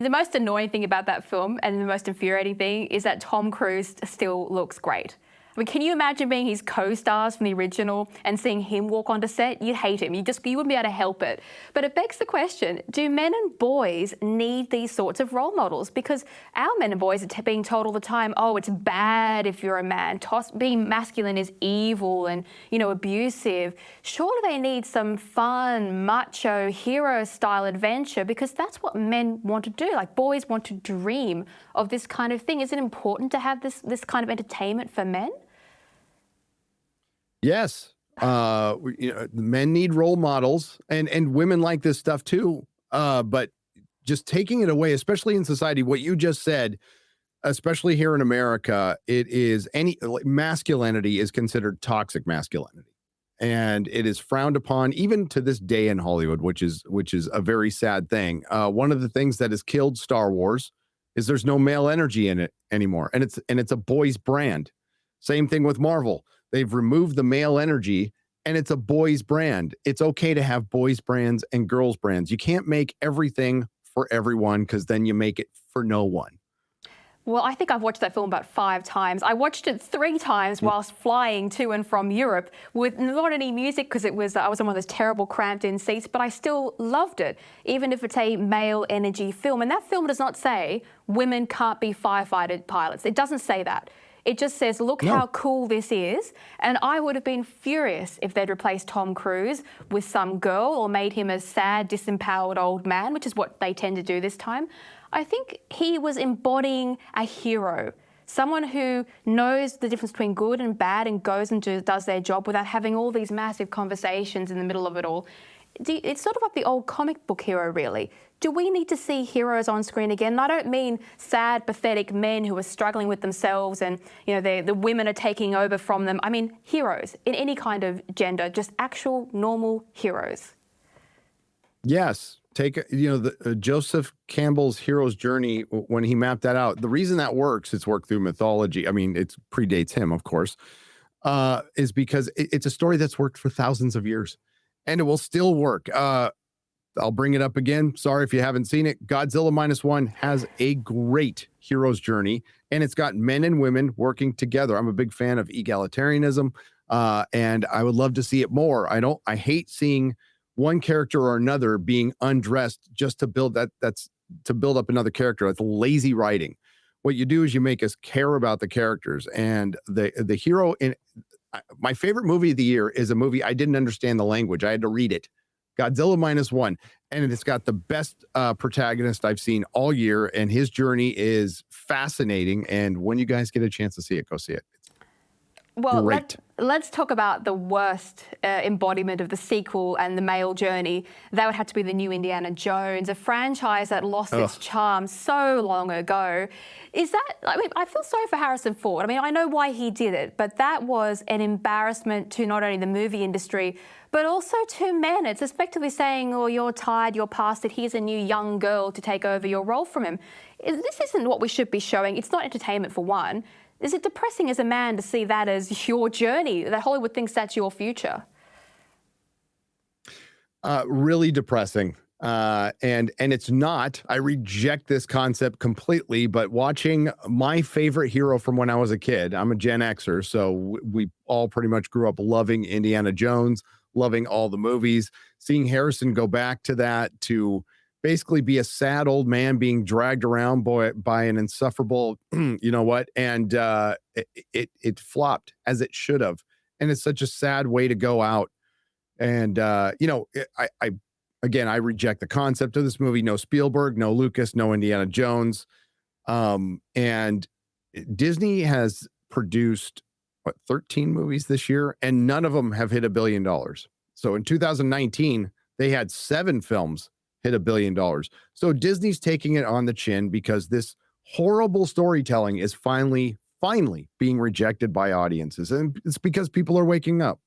The most annoying thing about that film and the most infuriating thing is that Tom Cruise still looks great. I mean, can you imagine being his co-stars from the original and seeing him walk onto set? You'd hate him. You wouldn't be able to help it. But it begs the question, do men and boys need these sorts of role models? Because our men and boys are being told all the time, oh, it's bad if you're a man. Being masculine is evil and, abusive. Surely they need some fun, macho, hero-style adventure, because that's what men want to do. Like, boys want to dream of this kind of thing. Is it important to have this kind of entertainment for men? Yes. Men need role models, and women like this stuff too. But just taking it away, especially in society, what you just said, especially here in America, masculinity is considered toxic masculinity. And it is frowned upon even to this day in Hollywood, which is a very sad thing. One of the things that has killed Star Wars is there's no male energy in it anymore. And it's a boys brand. Same thing with Marvel. They've removed the male energy and it's a boys brand. It's okay to have boys brands and girls brands. You can't make everything for everyone, because then you make it for no one. Well, I think I've watched that film about 5 times. I watched it 3 times whilst flying to and from Europe with not any music, because I was in one of those terrible cramped in seats, but I still loved it, even if it's a male energy film. And that film does not say women can't be firefighter pilots. It doesn't say that. It just says, look how cool this is. And I would have been furious if they'd replaced Tom Cruise with some girl or made him a sad, disempowered old man, which is what they tend to do this time. I think he was embodying a hero, someone who knows the difference between good and bad and goes and does their job without having all these massive conversations in the middle of it all. It's sort of like the old comic book hero, really. Do we need to see heroes on screen again? And I don't mean sad, pathetic men who are struggling with themselves and, the women are taking over from them. I mean heroes in any kind of gender, just actual normal heroes. Yes. Take, Joseph Campbell's hero's journey, when he mapped that out. The reason that works, it's worked through mythology. I mean, it predates him, of course, is because it's a story that's worked for thousands of years. And it will still work. I'll bring it up again. Sorry if you haven't seen it. Godzilla -1 has a great hero's journey, and it's got men and women working together. I'm a big fan of egalitarianism, and I would love to see it more. I hate seeing one character or another being undressed just to build to build up another character. It's lazy writing. What you do is you make us care about the characters, and the hero in my favorite movie of the year is a movie I didn't understand the language. I had to read it. Godzilla -1, and it's got the best protagonist I've seen all year, and his journey is fascinating. And when you guys get a chance to see it, go see it. Well, let's talk about the worst embodiment of the sequel and the male journey. That would have to be the new Indiana Jones, a franchise that lost its charm so long ago. I feel sorry for Harrison Ford. I mean, I know why he did it, but that was an embarrassment to not only the movie industry, but also to men. It's effectively saying, oh, you're tired, you're past it, here's a new young girl to take over your role from him. This isn't what we should be showing. It's not entertainment, for one. Is it depressing as a man to see that as your journey, that Hollywood thinks that's your future? Really depressing. And it's not. I reject this concept completely, but watching my favorite hero from when I was a kid, I'm a Gen Xer, so we all pretty much grew up loving Indiana Jones, loving all the movies, seeing Harrison go back to that to basically be a sad old man being dragged around by an insufferable, and it flopped, as it should have. And it's such a sad way to go out. And, I reject the concept of this movie. No Spielberg, no Lucas, no Indiana Jones. And Disney has produced 13 movies this year, and none of them have hit $1 billion. So in 2019, they had 7 films hit $1 billion. So Disney's taking it on the chin because this horrible storytelling is finally being rejected by audiences. And it's because people are waking up.